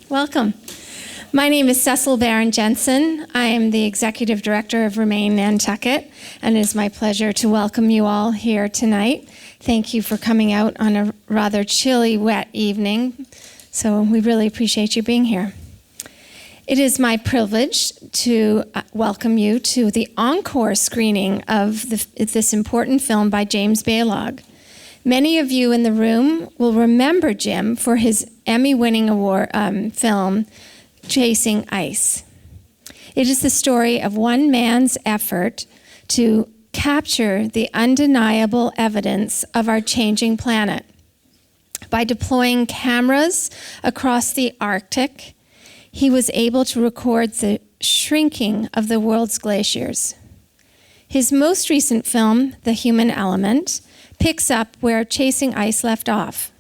Welcome. My name is Cecil Barron Jensen. I am the Executive Director of ReMain Nantucket, and it is my pleasure to welcome you all here tonight. Thank you for coming out on a rather chilly, wet evening, so we really appreciate you being here. It is my privilege to welcome you to the encore screening of this important film by James Balog. Many of you in the room will remember Jim for his Emmy-winning award film, Chasing Ice. It is the story of one man's effort to capture the undeniable evidence of our changing planet. By deploying cameras across the Arctic, he was able to record the shrinking of the world's glaciers. His most recent film, The Human Element, picks up where Chasing Ice left off.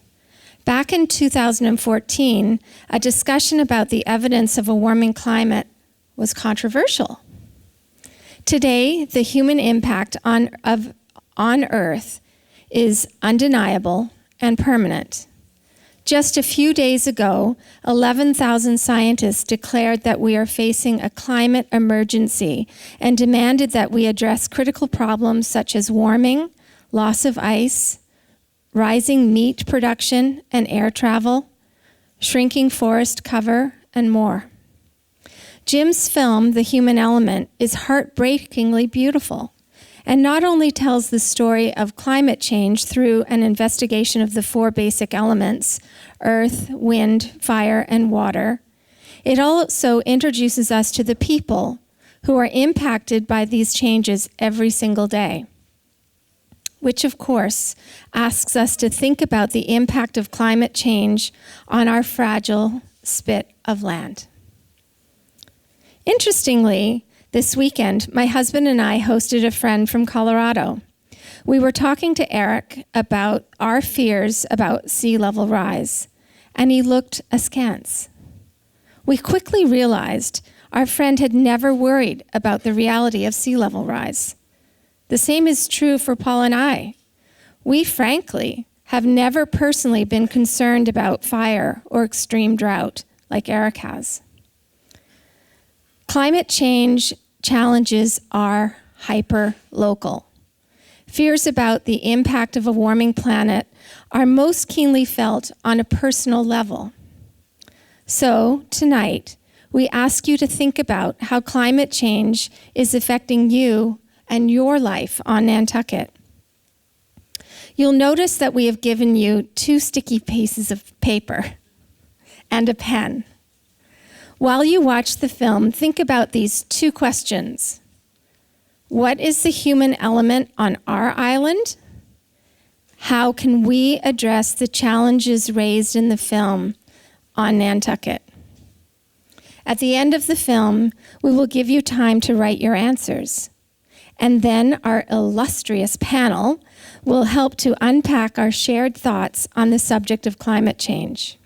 Back in 2014, a discussion about the evidence of a warming climate was controversial. Today, the human impact on Earth is undeniable and permanent. Just a few days ago, 11,000 scientists declared that we are facing a climate emergency and demanded that we address critical problems such as warming, loss of ice, rising meat production and air travel, shrinking forest cover, and more. Jim's film, The Human Element, is heartbreakingly beautiful and not only tells the story of climate change through an investigation of the four basic elements, earth, wind, fire, and water, it also introduces us to the people who are impacted by these changes every single day, which of course asks us to think about the impact of climate change on our fragile spit of land. Interestingly, this weekend, my husband and I hosted a friend from Colorado. We were talking to Eric about our fears about sea level rise, and he looked askance. We quickly realized our friend had never worried about the reality of sea level rise. The same is true for Paul and I. We, frankly, have never personally been concerned about fire or extreme drought like Eric has. Climate change challenges are hyper-local. Fears about the impact of a warming planet are most keenly felt on a personal level. So, tonight, we ask you to think about how climate change is affecting you and your life on Nantucket. You'll notice that we have given you 2 sticky pieces of paper and a pen. While you watch the film, think about these 2 questions. What is the human element on our island? How can we address the challenges raised in the film on Nantucket? At the end of the film, we will give you time to write your answers. And then our illustrious panel will help to unpack our shared thoughts on the subject of climate change.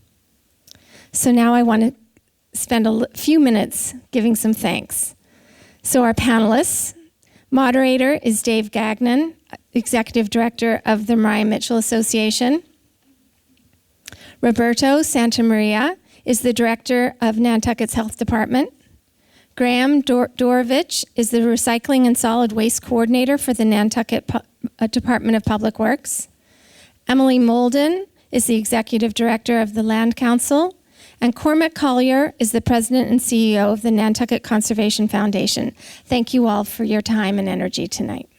So now I want to spend a few minutes giving some thanks. So our panelists, moderator is Dave Gagnon, Executive Director of the Mariah Mitchell Association. Roberto Santamaria is the Director of Nantucket's Health Department. Graham Dorovich is the Recycling and Solid Waste Coordinator for the Nantucket Department of Public Works. Emily Molden is the Executive Director of the Land Council. And Cormac Collier is the President and CEO of the Nantucket Conservation Foundation. Thank you all for your time and energy tonight.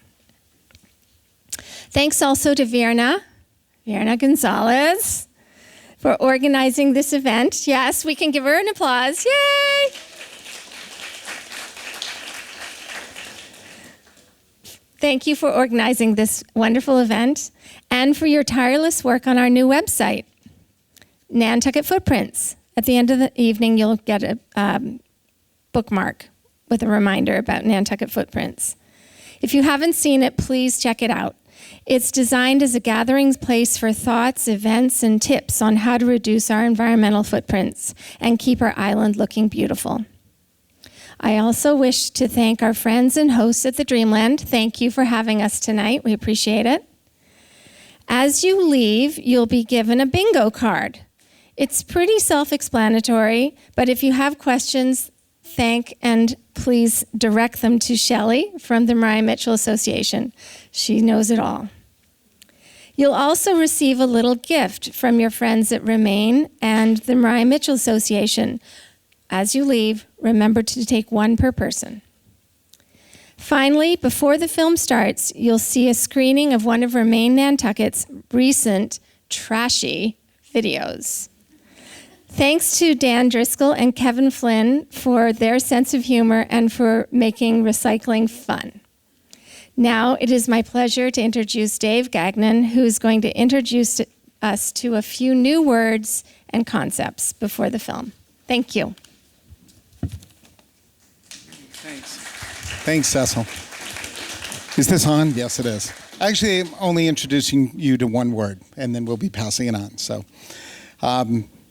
Thanks also to Virna Gonzalez, for organizing this event. Yes, we can give her an applause. Yay! Thank you for organizing this wonderful event and for your tireless work on our new website, Nantucket Footprints. At the end of the evening, you'll get a bookmark with a reminder about Nantucket Footprints. If you haven't seen it, please check it out. It's designed as a gathering place for thoughts, events, and tips on how to reduce our environmental footprints and keep our island looking beautiful. I also wish to thank our friends and hosts at the Dreamland. Thank you for having us tonight. We appreciate it. As you leave, you'll be given a bingo card. It's pretty self-explanatory, but if you have questions, thank and please direct them to Shelley from the Mariah Mitchell Association. She knows it all. You'll also receive a little gift from your friends at ReMain and the Mariah Mitchell Association. As you leave, remember to take one per person. Finally, before the film starts, you'll see a screening of one of ReMain Nantucket's recent trashy videos. Thanks to Dan Driscoll and Kevin Flynn for their sense of humor and for making recycling fun. Now it is my pleasure to introduce Dave Gagnon, who's going to introduce us to a few new words and concepts before the film. Thank you. Thanks, Cecil. Is this on? Yes, it is. Actually, I'm only introducing you to one word, and then we'll be passing it on. So,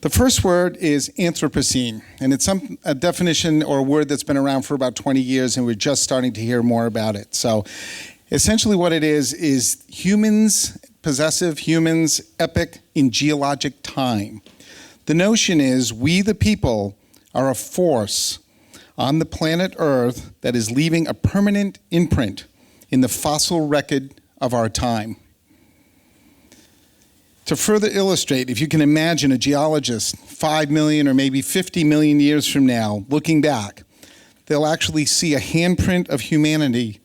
the first word is Anthropocene, and it's a definition or a word that's been around for about 20 years, and we're just starting to hear more about it. So, essentially what it is humans, possessive humans, epoch in geologic time. The notion is we, the people, are a force on the planet Earth that is leaving a permanent imprint in the fossil record of our time. To further illustrate, if you can imagine a geologist 5 million or maybe 50 million years from now looking back, they'll actually see a handprint of humanity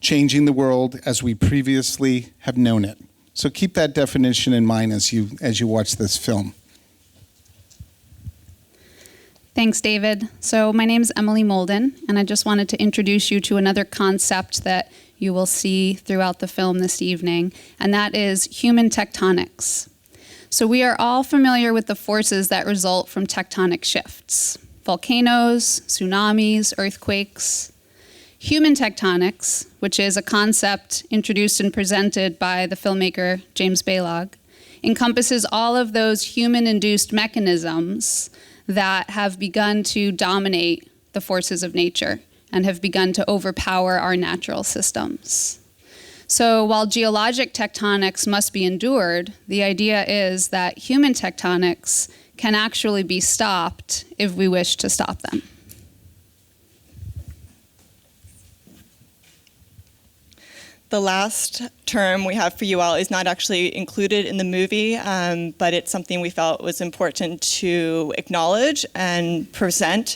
changing the world as we previously have known it. So keep that definition in mind as you watch this film. Thanks, David. So my name is Emily Molden, and I just wanted to introduce you to another concept that you will see throughout the film this evening, and that is human tectonics. So we are all familiar with the forces that result from tectonic shifts: volcanoes, tsunamis, earthquakes. Human tectonics, which is a concept introduced and presented by the filmmaker James Balog, encompasses all of those human-induced mechanisms that have begun to dominate the forces of nature and have begun to overpower our natural systems. So while geologic tectonics must be endured, the idea is that human tectonics can actually be stopped if we wish to stop them. The last term we have for you all is not actually included in the movie, but it's something we felt was important to acknowledge and present.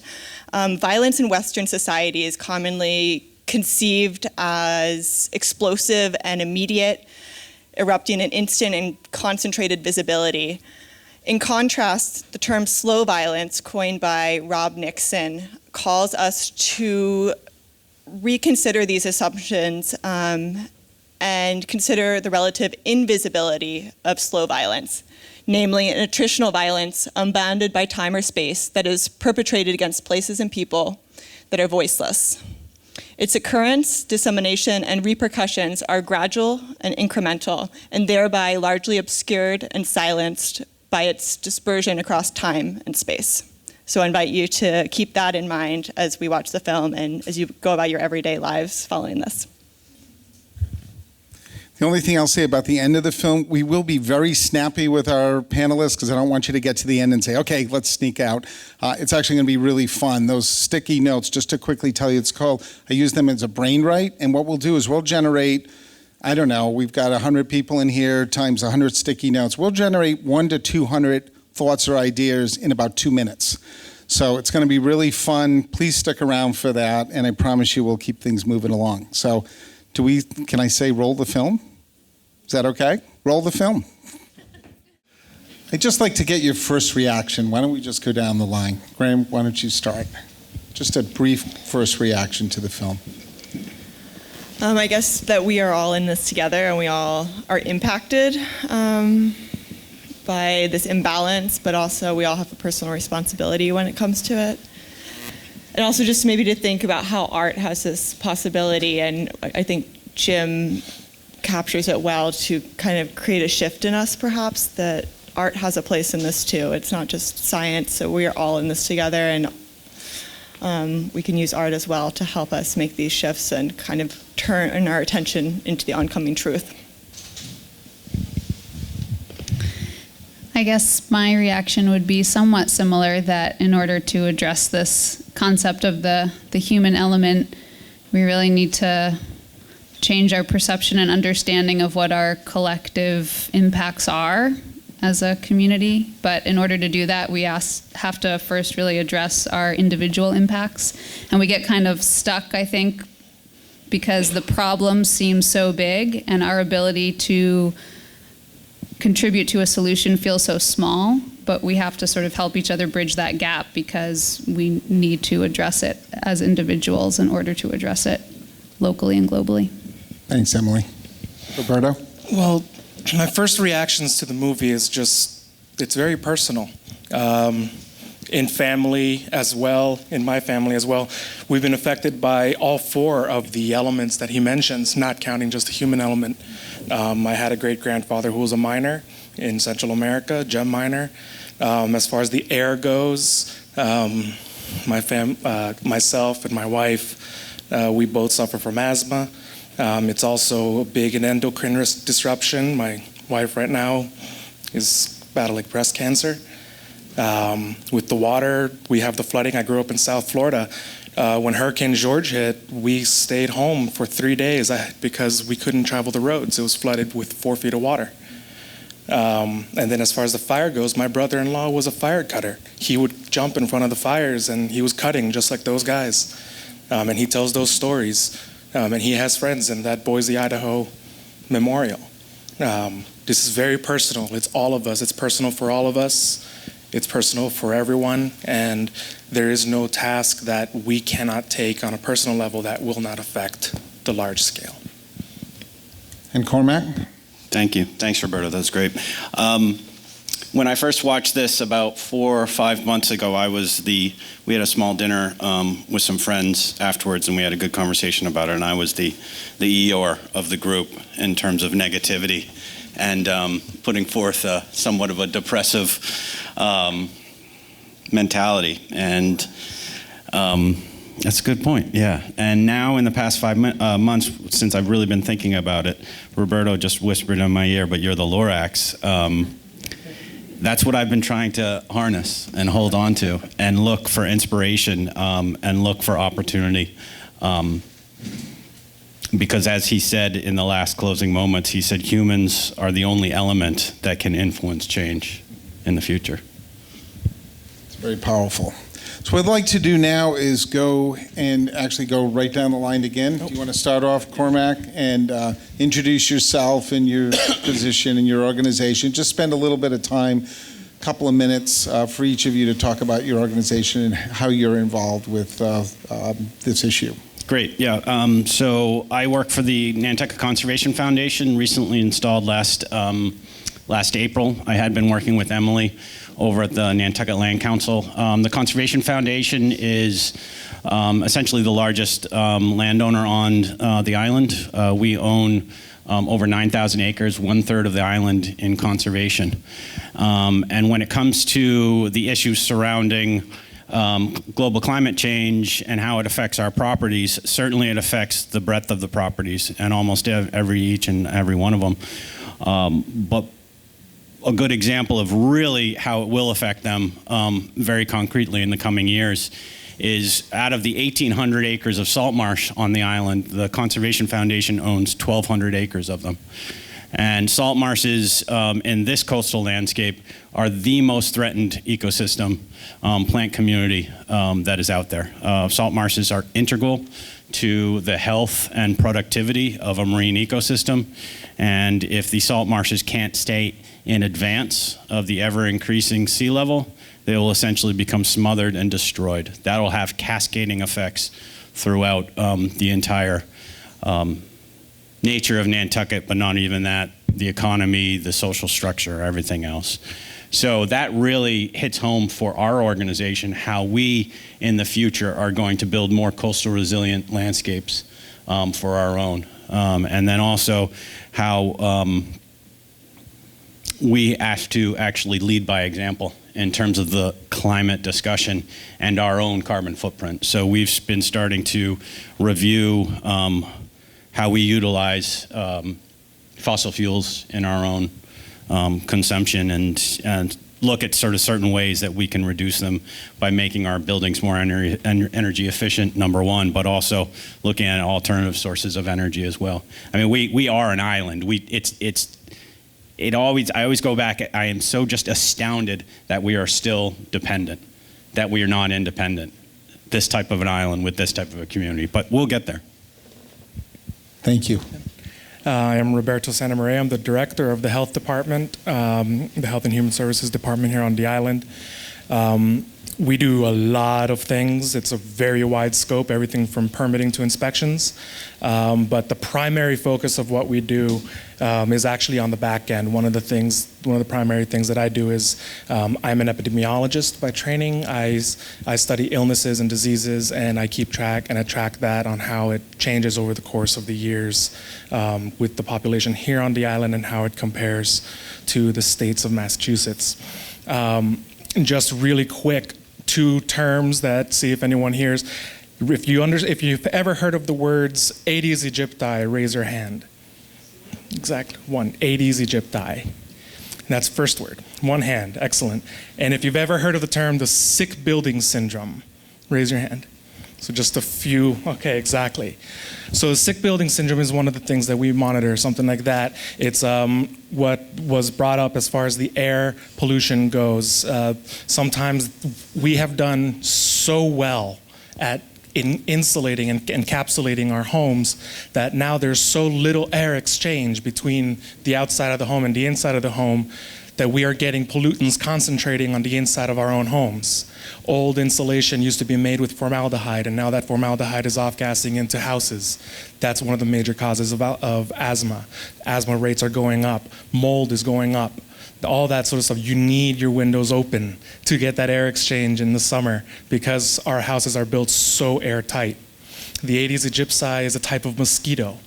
Violence in Western society is commonly conceived as explosive and immediate, erupting in instant and concentrated visibility. In contrast, the term slow violence, coined by Rob Nixon, calls us to reconsider these assumptions and consider the relative invisibility of slow violence, namely an attritional violence unbounded by time or space that is perpetrated against places and people that are voiceless. Its occurrence, dissemination, and repercussions are gradual and incremental, and thereby largely obscured and silenced by its dispersion across time and space. So I invite you to keep that in mind as we watch the film and as you go about your everyday lives following this. The only thing I'll say about the end of the film, we will be very snappy with our panelists because I don't want you to get to the end and say, okay, let's sneak out. It's actually going to be really fun. Those sticky notes, just to quickly tell you, I use them as a brain write, and what we'll do is we'll generate, I don't know, we've got 100 people in here times 100 sticky notes. We'll generate 100 to 200 thoughts or ideas in about 2 minutes. So it's going to be really fun. Please stick around for that, and I promise you we'll keep things moving along. So can I say roll the film? Is that okay? Roll the film. I'd just like to get your first reaction. Why don't we just go down the line? Graham, why don't you start? Just a brief first reaction to the film. I guess that we are all in this together and we all are impacted by this imbalance, but also we all have a personal responsibility when it comes to it. And also just maybe to think about how art has this possibility, and I think Jim captures it well, to kind of create a shift in us perhaps, that art has a place in this too. It's not just science, so we are all in this together, and we can use art as well to help us make these shifts and kind of turn our attention into the oncoming truth. I I guess my reaction would be somewhat similar, that in order to address this concept of the human element, we really need to change our perception and understanding of what our collective impacts are as a community. But in order to do that, we have to first really address our individual impacts. And we get kind of stuck, I think, because the problem seems so big and our ability to contribute to a solution feels so small, but we have to sort of help each other bridge that gap, because we need to address it as individuals in order to address it locally and globally. Thanks, Emily. Roberto? Well, my first reactions to the movie is just, it's very personal. In family as well, in my family as well, we've been affected by all four of the elements that he mentions, not counting just the human element. I had a great-grandfather who was a miner in Central America, gem miner. As far as the air goes, myself and my wife, we both suffer from asthma. It's also big in endocrine disruption. My wife right now is battling breast cancer. With the water, we have the flooding. I grew up in South Florida. When Hurricane George hit, we stayed home for 3 days because we couldn't travel the roads. It was flooded with 4 feet of water. And then as far as the fire goes, my brother-in-law was a fire cutter. He would jump in front of the fires, and he was cutting just like those guys. And he tells those stories. And he has friends in that Boise, Idaho memorial. This is very personal. It's all of us. It's personal for all of us. It's personal for everyone, and there is no task that we cannot take on a personal level that will not affect the large scale. And Cormac? Thank you. Thanks, Roberto. That was great. When I first watched this about 4 or 5 months ago, we had a small dinner with some friends afterwards, and we had a good conversation about it, and I was the Eeyore of the group in terms of negativity and putting forth somewhat of a depressive mentality. And that's a good point, yeah. And now in the past 5 months, since I've really been thinking about it, Roberto just whispered in my ear, but you're the Lorax. That's what I've been trying to harness and hold on to and look for inspiration and look for opportunity. Because as he said in the last closing moments, he said humans are the only element that can influence change in the future. It's very powerful. So what I'd like to do now is go right down the line again. Do you want to start off, Cormac, and introduce yourself and your position and your organization? Just spend a little bit of time, a couple of minutes for each of you to talk about your organization and how you're involved with this issue. Great, yeah. So I work for the Nantucket Conservation Foundation, recently installed last April. I had been working with Emily over at the Nantucket Land Council. The Conservation Foundation is essentially the largest landowner on the island. We own over 9,000 acres, 1/3 of the island in conservation. And when it comes to the issues surrounding global climate change and how it affects our properties, certainly it affects the breadth of the properties and almost each and every one of them. But a good example of really how it will affect them very concretely in the coming years is out of the 1,800 acres of salt marsh on the island, the Conservation Foundation owns 1,200 acres of them. And salt marshes in this coastal landscape are the most threatened ecosystem, plant community that is out there. Salt marshes are integral to the health and productivity of a marine ecosystem. And if the salt marshes can't stay in advance of the ever-increasing sea level, they will essentially become smothered and destroyed. That'll have cascading effects throughout the entire nature of Nantucket, but not even that, the economy, the social structure, everything else. So that really hits home for our organization, how we in the future are going to build more coastal resilient landscapes for our own. And then also how we have to actually lead by example in terms of the climate discussion and our own carbon footprint. So we've been starting to review how we utilize fossil fuels in our own consumption and look at sort of certain ways that we can reduce them by making our buildings more energy efficient, number one, but also looking at alternative sources of energy as well. I mean, we are an island. I always go back, I am so just astounded that we are still dependent, that we are not independent, this type of an island with this type of a community, but we'll get there. Thank you. I am Roberto Santa Maria. I'm the director of the Health Department, the Health and Human Services Department here on the island. We do a lot of things. It's a very wide scope, everything from permitting to inspections. But the primary focus of what we do is actually on the back end. One of the primary things that I do is I'm an epidemiologist by training. I study illnesses and diseases, and I keep track and I track that on how it changes over the course of the years with the population here on the island and how it compares to the states of Massachusetts. Just really quick, 2 terms that, see if anyone hears. If you've ever heard of the words Aedes aegypti, raise your hand. Exactly, 1, Aedes aegypti. And that's first word, 1 hand, excellent. And if you've ever heard of the term the sick building syndrome, raise your hand. So just a few, okay, exactly. So sick building syndrome is one of the things that we monitor, something like that. It's what was brought up as far as the air pollution goes. Sometimes we have done so well at insulating and encapsulating our homes that now there's so little air exchange between the outside of the home and the inside of the home that we are getting pollutants concentrating on the inside of our own homes. Old insulation used to be made with formaldehyde, and now that formaldehyde is off-gassing into houses. That's one of the major causes of asthma. Asthma rates are going up. Mold is going up. All that sort of stuff. You need your windows open to get that air exchange in the summer because our houses are built so airtight. The Aedes aegypti is a type of mosquito,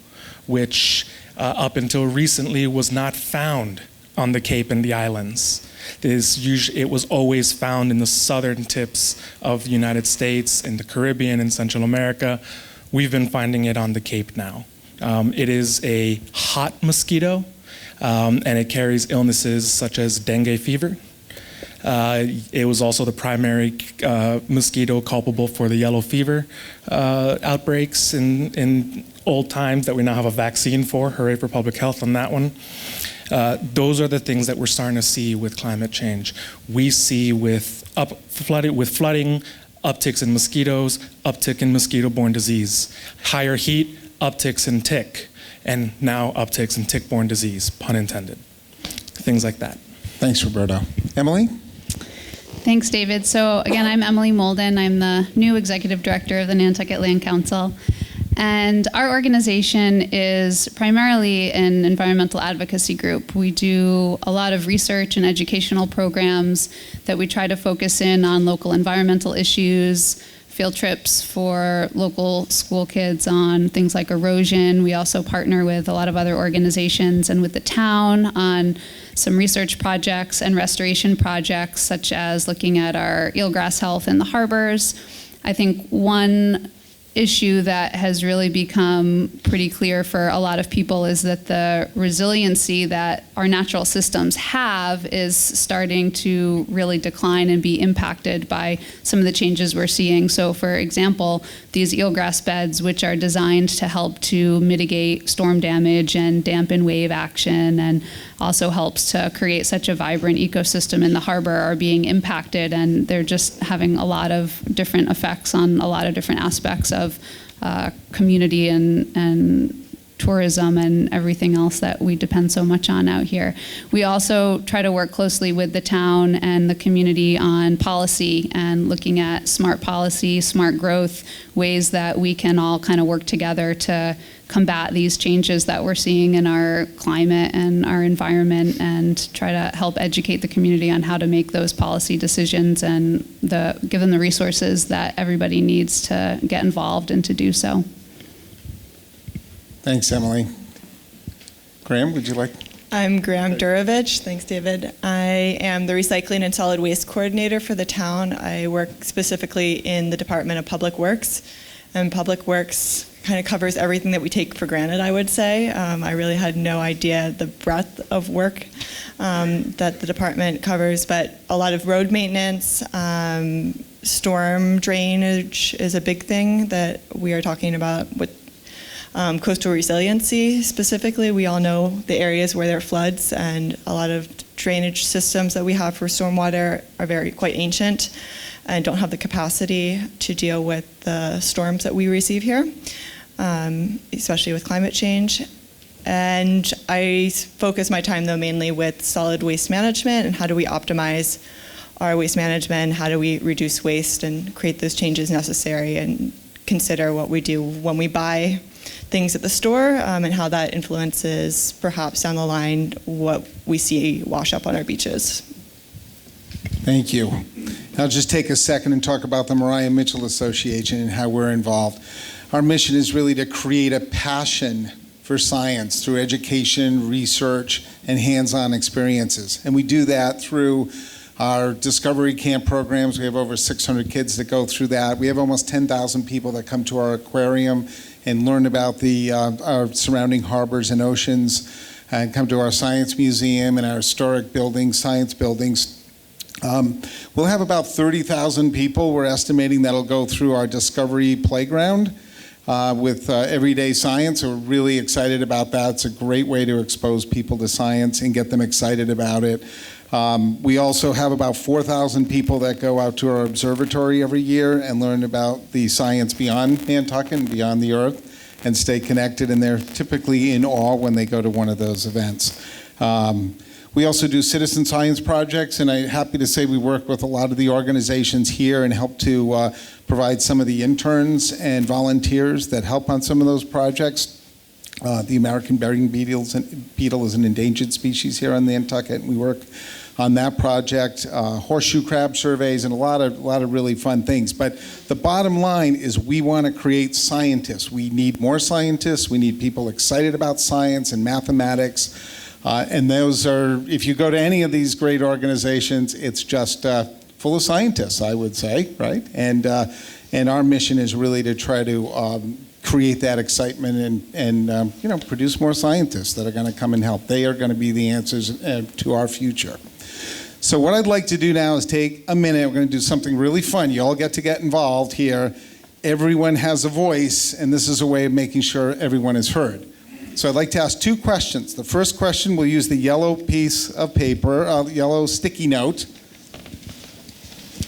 which up until recently was not found on the Cape and the islands. It was always found in the southern tips of the United States, in the Caribbean, and Central America. We've been finding it on the Cape now. It is a hot mosquito, and it carries illnesses such as dengue fever. It was also the primary mosquito culpable for the yellow fever outbreaks in old times that we now have a vaccine for. Hooray for public health on that one. Those are the things that we're starting to see with climate change. We see with flooding, upticks in mosquitoes, uptick in mosquito-borne disease. Higher heat, upticks in tick, and now upticks in tick-borne disease, pun intended. Things like that. Thanks, Roberto. Emily? Thanks, David. So again, I'm Emily Molden. I'm the new executive director of the Nantucket Land Council. And our organization is primarily an environmental advocacy group. We do a lot of research and educational programs that we try to focus in on local environmental issues, field trips for local school kids on things like erosion. We also partner with a lot of other organizations and with the town on some research projects and restoration projects, such as looking at our eelgrass health in the harbors. I think one issue that has really become pretty clear for a lot of people is that the resiliency that our natural systems have is starting to really decline and be impacted by some of the changes we're seeing. So for example, these eelgrass beds, which are designed to help to mitigate storm damage and dampen wave action and also helps to create such a vibrant ecosystem in the harbor, are being impacted, and they're just having a lot of different effects on a lot of different aspects of community and tourism and everything else that we depend so much on out here. We also try to work closely with the town and the community on policy and looking at smart policy, smart growth, ways that we can all kind of work together to combat these changes that we're seeing in our climate and our environment, and try to help educate the community on how to make those policy decisions and give them the resources that everybody needs to get involved and to do so. Thanks, Emily. Graham, would you like? I'm Graham Durovich. Thanks, David. I am the Recycling and Solid Waste Coordinator for the town. I work specifically in the Department of Public Works. And Public Works kind of covers everything that we take for granted, I would say. I really had no idea the breadth of work that the department covers, but a lot of road maintenance, storm drainage is a big thing that we are talking about with coastal resiliency specifically. We all know the areas where there are floods, and a lot of drainage systems that we have for stormwater are quite ancient and don't have the capacity to deal with the storms that we receive here, especially with climate change. And I focus my time, though, mainly with solid waste management and how do we optimize our waste management, how do we reduce waste and create those changes necessary, and consider what we do when we buy things at the store, and how that influences perhaps down the line what we see wash up on our beaches. Thank you. I'll just take a second and talk about the Mariah Mitchell Association and how we're involved. Our mission is really to create a passion for science through education, research, and hands-on experiences. And we do that through our Discovery Camp programs. We have over 600 kids that go through that. We have almost 10,000 people that come to our aquarium and learn about our surrounding harbors and oceans, and come to our science museum and our historic buildings, science buildings. We'll have about 30,000 people, we're estimating, that'll go through our Discovery Playground with everyday science. So we're really excited about that. It's a great way to expose people to science and get them excited about it. We also have about 4,000 people that go out to our observatory every year and learn about the science beyond Nantucket and beyond the Earth and stay connected, and they're typically in awe when they go to one of those events. We also do citizen science projects, and I'm happy to say we work with a lot of the organizations here and help to provide some of the interns and volunteers that help on some of those projects. The American burying beetle is an endangered species here on Nantucket, and we work on that project. Horseshoe crab surveys and a lot of really fun things. But the bottom line is we want to create scientists. We need more scientists. We need people excited about science and mathematics. And those are, if you go to any of these great organizations, it's just full of scientists, I would say, right? And our mission is really to try to create that excitement and produce more scientists that are going to come and help. They are going to be the answers to our future. So what I'd like to do now is take a minute. We're going to do something really fun. You all get to get involved here. Everyone has a voice, and this is a way of making sure everyone is heard. So I'd like to ask two questions. The first question, we'll use the yellow piece of paper, yellow sticky note.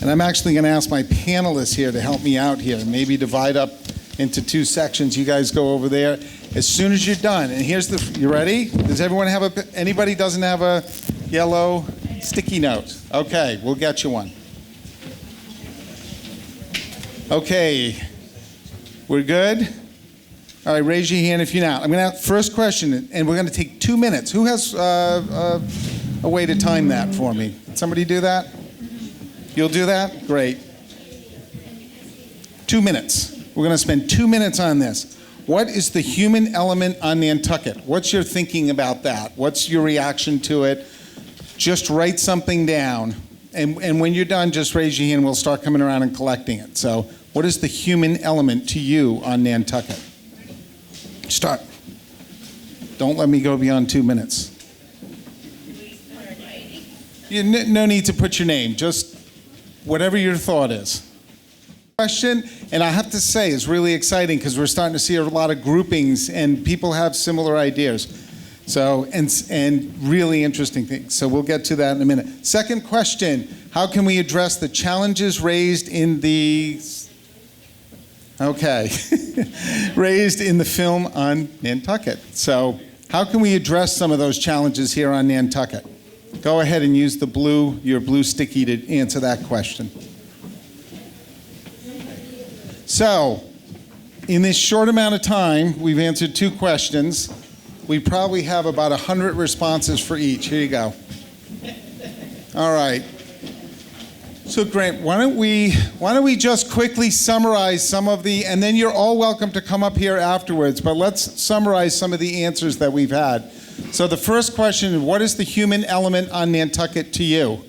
And I'm actually going to ask my panelists here to help me out here. Maybe divide up into two sections. You guys go over there as soon as you're done. And here's you ready? Does everyone have anybody doesn't have a yellow sticky note? Okay, we'll get you one. Okay, we're good? All right, raise your hand if you're not. I'm going to ask first question, and we're going to take 2 minutes. Who has a way to time that for me? Somebody do that? You'll do that? Great. 2 minutes. We're going to spend 2 minutes on this. What is the human element on Nantucket? What's your thinking about that? What's your reaction to it? Just write something down. And when you're done, just raise your hand. We'll start coming around and collecting it. So what is the human element to you on Nantucket? Start. Don't let me go beyond 2 minutes. No need to put your name. Just whatever your thought is. Question, and I have to say, is really exciting because we're starting to see a lot of groupings and people have similar ideas. So, and really interesting things. So we'll get to that in a minute. Second question, how can we address the challenges raised in the raised in the film on Nantucket? So how can we address some of those challenges here on Nantucket? Go ahead and use your blue sticky to answer that question. So, in this short amount of time, we've answered two questions. We probably have about 100 responses for each. Here you go. All right. So Grant, why don't we just quickly summarize some of and then you're all welcome to come up here afterwards, but let's summarize some of the answers that we've had. So the first question is, what is the human element on Nantucket to you?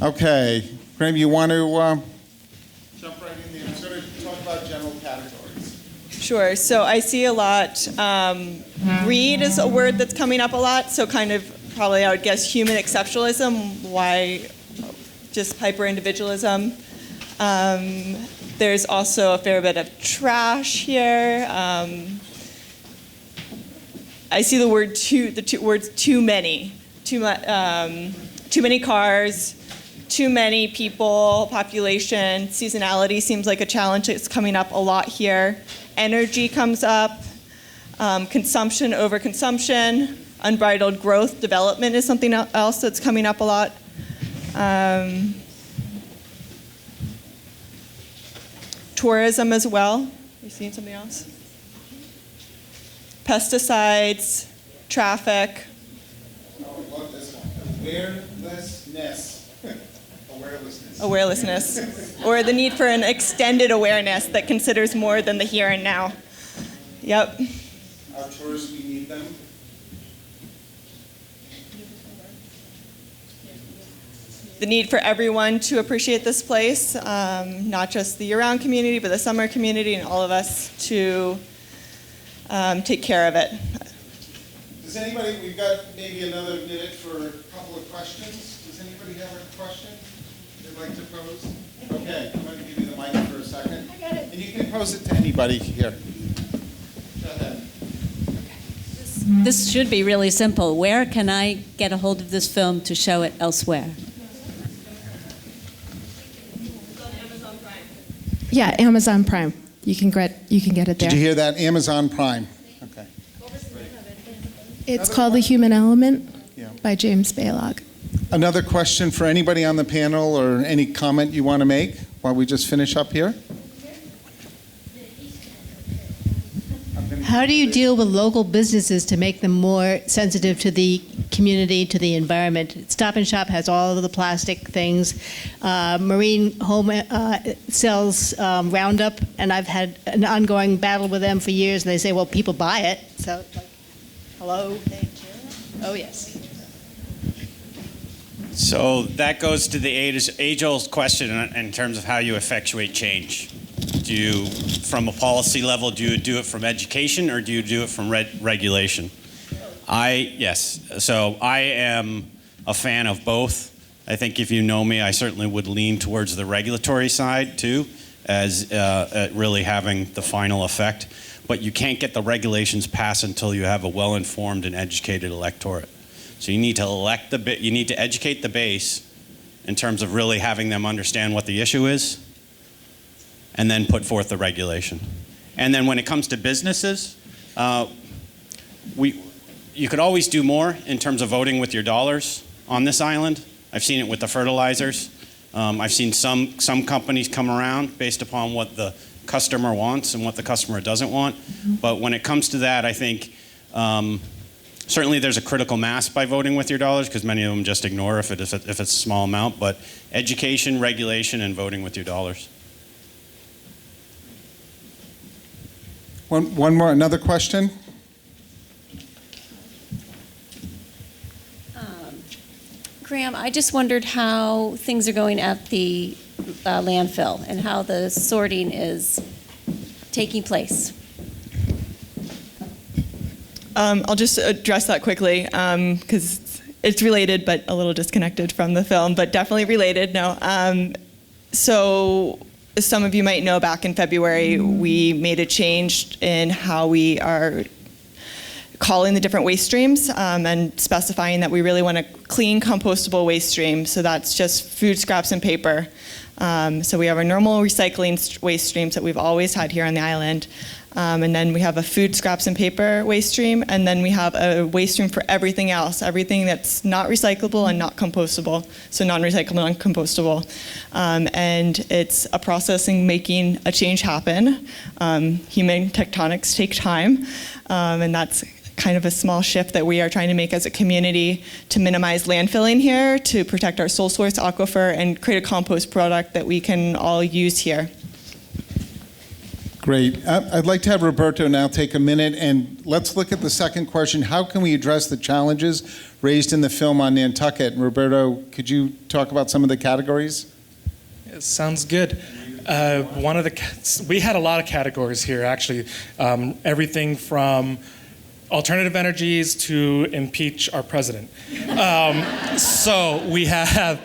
Okay, Graham, you want to jump right in there and sort of talk about general categories? Sure. So I see a lot. Greed is a word that's coming up a lot. So kind of probably I would guess human exceptionalism. Why just hyper-individualism? There's also a fair bit of trash here. I see the word two words too many. Too many cars. Too many people, population, seasonality seems like a challenge that's coming up a lot here. Energy comes up, consumption, overconsumption, unbridled growth, development is something else that's coming up a lot. Tourism as well. You seeing something else? Pesticides, traffic. Oh, I love this one. Awarenessness. Awareness, or the need for an extended awareness that considers more than the here and now. Yep. Our tourists, we need them. The need for everyone to appreciate this place, not just the year-round community, but the summer community and all of us to take care of it. Does anybody, we've got maybe another minute for a couple of questions. Does anybody have a question they'd like to pose? Okay, I'm going to give you the mic for a second. I got it. And you can pose it to anybody here. Go ahead. This should be really simple. Where can I get a hold of this film to show it elsewhere? Yeah, Amazon Prime. You can get it there. Did you hear that? Amazon Prime. Okay. It's called The Human Element Yeah. by James Balog. Another question for anybody on the panel or any comment you want to make while we just finish up here? How do you deal with local businesses to make them more sensitive to the community, to the environment? Stop and Shop has all of the plastic things. Marine Home sells Roundup, and I've had an ongoing battle with them for years, and they say, well, people buy it. So, like, hello, thank you. Oh, yes. So that goes to the age-old question in terms of how you effectuate change. Do you, from a policy level, do you do it from education or do you do it from regulation? Yes. So I am a fan of both. I think if you know me, I certainly would lean towards the regulatory side too, as really having the final effect. But you can't get the regulations passed until you have a well-informed and educated electorate. So you need to you need to educate the base in terms of really having them understand what the issue is, and then put forth the regulation. And then when it comes to businesses, you could always do more in terms of voting with your dollars on this island. I've seen it with the fertilizers. I've seen some companies come around based upon what the customer wants and what the customer doesn't want. But when it comes to that, I think certainly there's a critical mass by voting with your dollars, because many of them just ignore if it's a small amount. But education, regulation, and voting with your dollars. One more, another question? Graham, I just wondered how things are going at the landfill and how the sorting is taking place. I'll just address that quickly because it's related but a little disconnected from the film, but definitely related. No. So as some of you might know, back in February, we made a change in how we are calling the different waste streams and specifying that we really want a clean, compostable waste stream. So that's just food scraps and paper. So we have our normal recycling waste streams that we've always had here on the island. And then we have a food scraps and paper waste stream. And then we have a waste stream for everything else, everything that's not recyclable and not compostable. So non-recyclable and non-compostable. And it's a process in making a change happen. Human tectonics take time. And that's kind of a small shift that we are trying to make as a community to minimize landfilling here, to protect our sole source aquifer, and create a compost product that we can all use here. Great. I'd like to have Roberto now take a minute and let's look at the second question. How can we address the challenges raised in the film on Nantucket? Roberto, could you talk about some of the categories? It sounds good. We had a lot of categories here, actually. Everything from alternative energies to impeach our president. So we have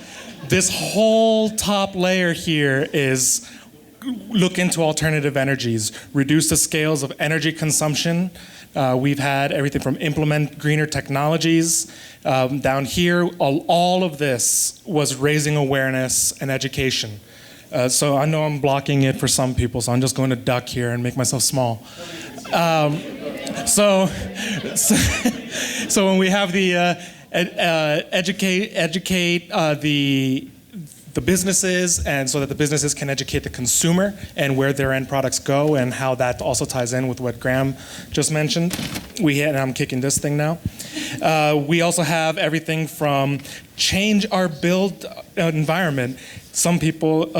this whole top layer here is look into alternative energies, reduce the scales of energy consumption. We've had everything from implement greener technologies. Down here, all of this was raising awareness and education. So I know I'm blocking it for some people, so I'm just going to duck here and make myself small. So when we have the educate the businesses, and so that the businesses can educate the consumer and where their end products go, and how that also ties in with what Graham just mentioned. And I'm kicking this thing now. We also have everything from change our built environment. Some people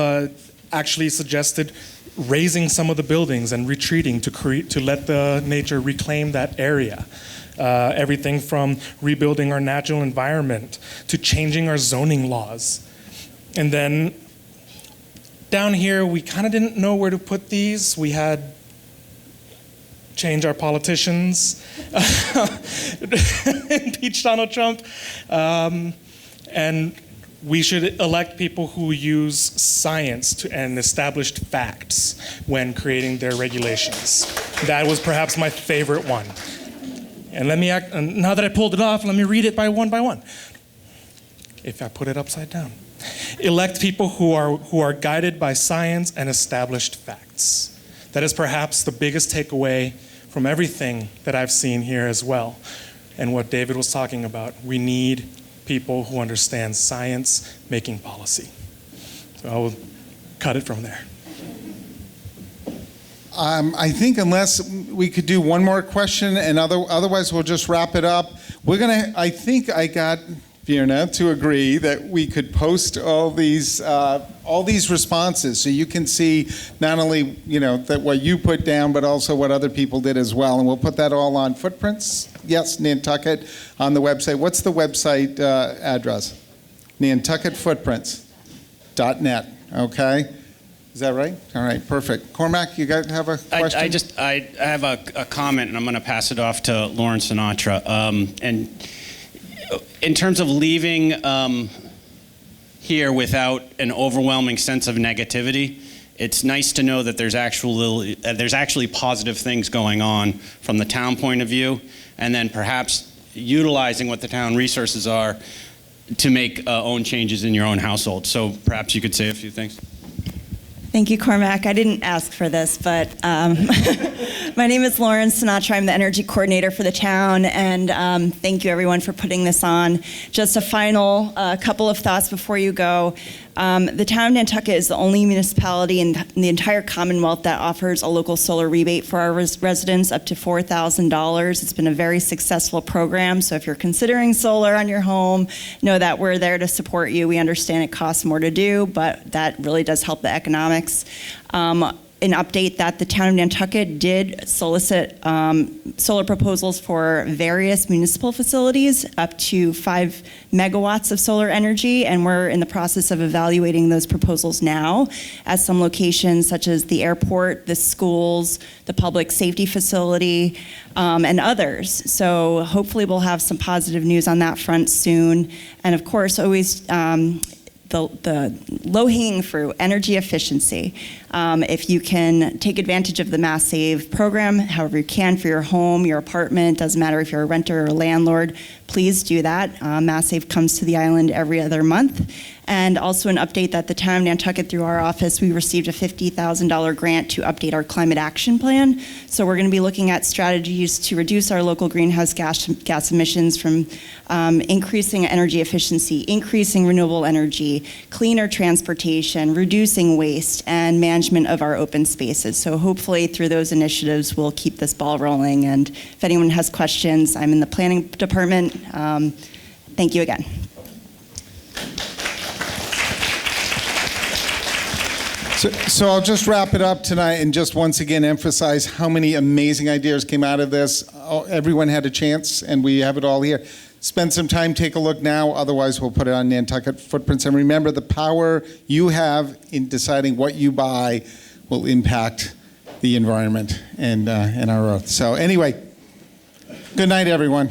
actually suggested raising some of the buildings and retreating to let the nature reclaim that area. Everything from rebuilding our natural environment to changing our zoning laws. And then down here, we kind of didn't know where to put these. We had change our politicians, impeach Donald Trump, and we should elect people who use science and established facts when creating their regulations. That was perhaps my favorite one. And now that I pulled it off, let me read it by one. If I put it upside down. Elect people who are guided by science and established facts. That is perhaps the biggest takeaway from everything that I've seen here as well, and what David was talking about. We need people who understand science making policy. So I will cut it from there. I think unless we could do one more question, and otherwise we'll just wrap it up. I think I got Virna to agree that we could post all these responses, so you can see not only that what you put down, but also what other people did as well. And we'll put that all on Footprints. Yes, Nantucket on the website. What's the website address? NantucketFootprints.net. Okay. Is that right? All right, perfect. Cormac, you have a question? I have a comment, and I'm going to pass it off to Lauren Sinatra. And in terms of leaving here without an overwhelming sense of negativity, it's nice to know that there's actually positive things going on from the town point of view, and then perhaps utilizing what the town resources are to make own changes in your own household. So perhaps you could say a few things. Thank you, Cormac. I didn't ask for this, but my name is Lauren Sinatra. I'm the energy coordinator for the town, and thank you, everyone, for putting this on. Just a final couple of thoughts before you go. The town of Nantucket is the only municipality in the entire Commonwealth that offers a local solar rebate for our residents up to $4,000. It's been a very successful program, so if you're considering solar on your home, know that we're there to support you. We understand it costs more to do, but that really does help the economics. An update that the town of Nantucket did solicit solar proposals for various municipal facilities up to 5 megawatts of solar energy, and we're in the process of evaluating those proposals now at some locations such as the airport, the schools, the public safety facility, and others. So hopefully we'll have some positive news on that front soon. And of course, always the low-hanging fruit, energy efficiency. If you can take advantage of the Mass Save program, however you can for your home, your apartment, doesn't matter if you're a renter or a landlord, please do that. Mass Save comes to the island every other month. And also an update that the town of Nantucket, through our office, we received a $50,000 grant to update our climate action plan. So we're going to be looking at strategies to reduce our local greenhouse gas emissions from increasing energy efficiency, increasing renewable energy, cleaner transportation, reducing waste, and management of our open spaces. So hopefully through those initiatives, we'll keep this ball rolling. And if anyone has questions, I'm in the planning department. Thank you again. So I'll just wrap it up tonight and just once again emphasize how many amazing ideas came out of this. Everyone had a chance, and we have it all here. spend some time, take a look now. Otherwise, we'll put it on Nantucket Footprints. And remember, the power you have in deciding what you buy will impact the environment and our earth. So anyway, good night, everyone.